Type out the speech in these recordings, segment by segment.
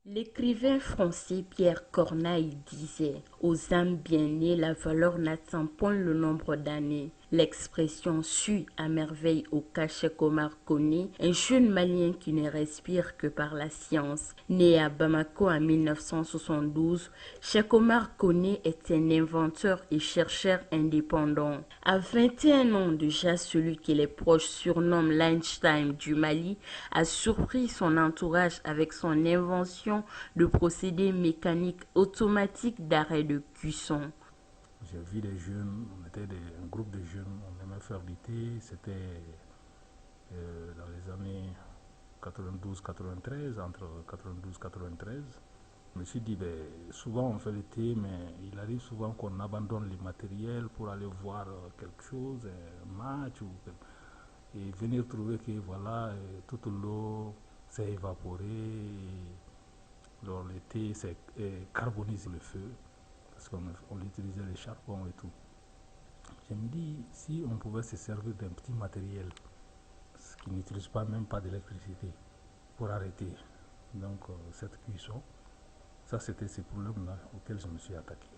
L'écrivain français Pierre Corneille disait: aux âmes bien nées, la valeur n'atteint point le nombre d'années. L'expression suit à merveille au cas Cheikh Omar Koné, un jeune Malien qui ne respire que par la science. Né à Bamako en 1972, Cheikh Omar Koné est un inventeur et chercheur indépendant. À 21 ans déjà, celui que les proches surnomment l'Einstein du Mali a surpris son entourage avec son invention de procédés mécaniques automatiques d'arrêt de cuisson. J'ai vu des jeunes, on était un groupe de jeunes, on aimait faire du thé, c'était dans les années 92-93, entre 92-93. Je me suis dit, ben, souvent on fait le thé, mais il arrive souvent qu'on abandonne les matériels pour aller voir quelque chose, un match, et venir trouver que voilà, toute l'eau s'est évaporée, le thé s'est carbonisé le feu, parce qu'on utilisait les charbons et tout. Je me dis, si on pouvait se servir d'un petit matériel qui n'utilise pas même pas d'électricité pour arrêter donc cette cuisson, ça c'était ces problèmes-là auxquels je me suis attaqué.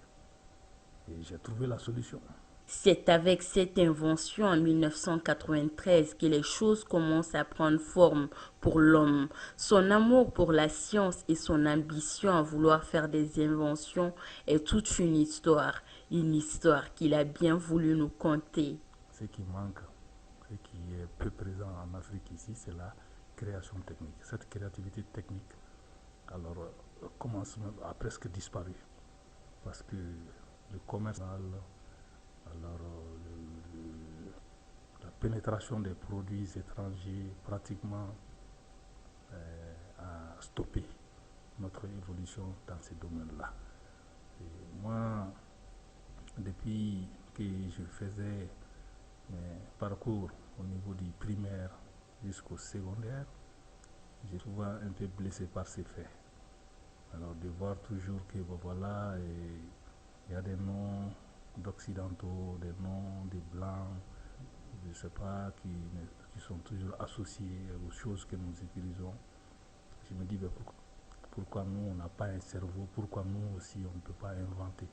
Et j'ai trouvé la solution. C'est avec cette invention en 1993 que les choses commencent à prendre forme pour l'homme. Son amour pour la science et son ambition à vouloir faire des inventions est toute une histoire qu'il a bien voulu nous conter. Ce qui manque, ce qui est peu présent en Afrique ici, c'est la création technique. Cette créativité technique, alors, a presque disparu parce que le commerce, alors la pénétration des produits étrangers pratiquement a stoppé notre évolution dans ces domaines-là. Et moi, depuis que je faisais mes parcours au niveau du primaire jusqu'au secondaire, j'ai souvent un peu blessé par ces faits. Alors de voir toujours que bon, voilà, il y a des noms d'occidentaux, des noms de blancs, je ne sais pas, qui sont toujours associés aux choses que nous utilisons. Je me dis, ben, pourquoi nous, on n'a pas un cerveau, pourquoi nous aussi, on ne peut pas inventer.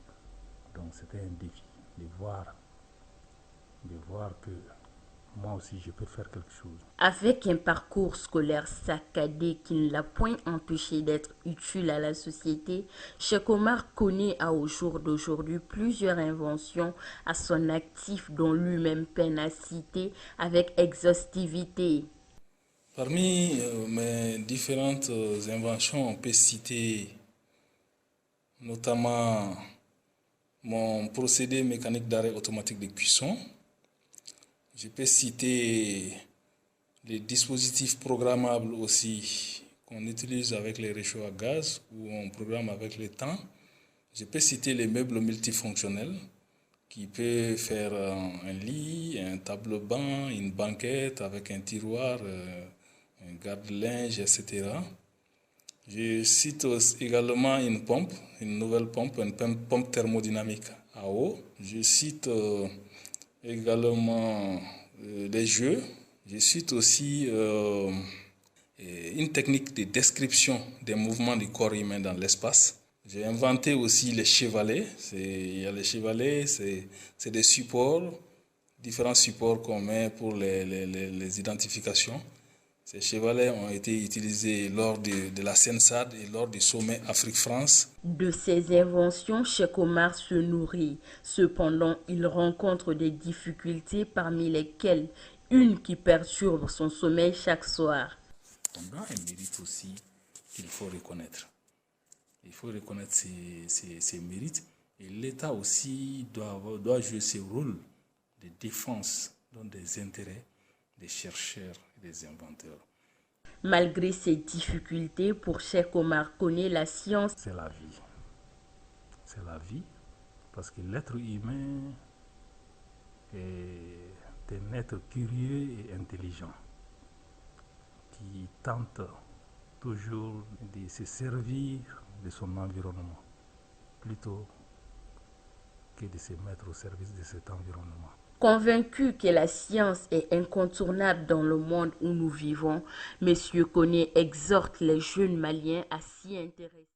Donc c'était un défi de voir que moi aussi, je peux faire quelque chose. Avec un parcours scolaire saccadé qui ne l'a point empêché d'être utile à la société, Cheikh Omar connaît à au jour d'aujourd'hui plusieurs inventions à son actif dont lui-même peine à citer avec exhaustivité. Parmi mes différentes inventions, on peut citer notamment mon procédé mécanique d'arrêt automatique de cuisson. Je peux citer les dispositifs programmables aussi qu'on utilise avec les réchauds à gaz ou on programme avec le temps. Je peux citer les meubles multifonctionnels qui peuvent faire un lit, un tableau-banc, une banquette avec un tiroir, un garde-linge, etc. Je cite également une pompe, une nouvelle pompe, une pompe thermodynamique à eau. Je cite également des jeux. Je cite aussi une technique de description des mouvements du corps humain dans l'espace. J'ai inventé aussi les chevalets. Il y a les chevalets, c'est des supports, différents supports qu'on met pour les identifications. Ces chevalets ont été utilisés lors de la CENSAD et lors du sommet Afrique-France. De ses inventions, Cheikh Omar se nourrit. Cependant, il rencontre des difficultés parmi lesquelles une qui perturbe son sommeil chaque soir. On a un mérite aussi qu'il faut reconnaître. Il faut reconnaître ses mérites et l'État aussi doit jouer ses rôles de défense dans des intérêts des chercheurs et des inventeurs. Malgré ces difficultés, pour Cheikh Omar connaît la science. C'est la vie. C'est la vie parce que l'être humain est un être curieux et intelligent qui tente toujours de se servir de son environnement plutôt que de se mettre au service de cet environnement. Convaincu que la science est incontournable dans le monde où nous vivons, M. Koné exhorte les jeunes Maliens à s'y intéresser.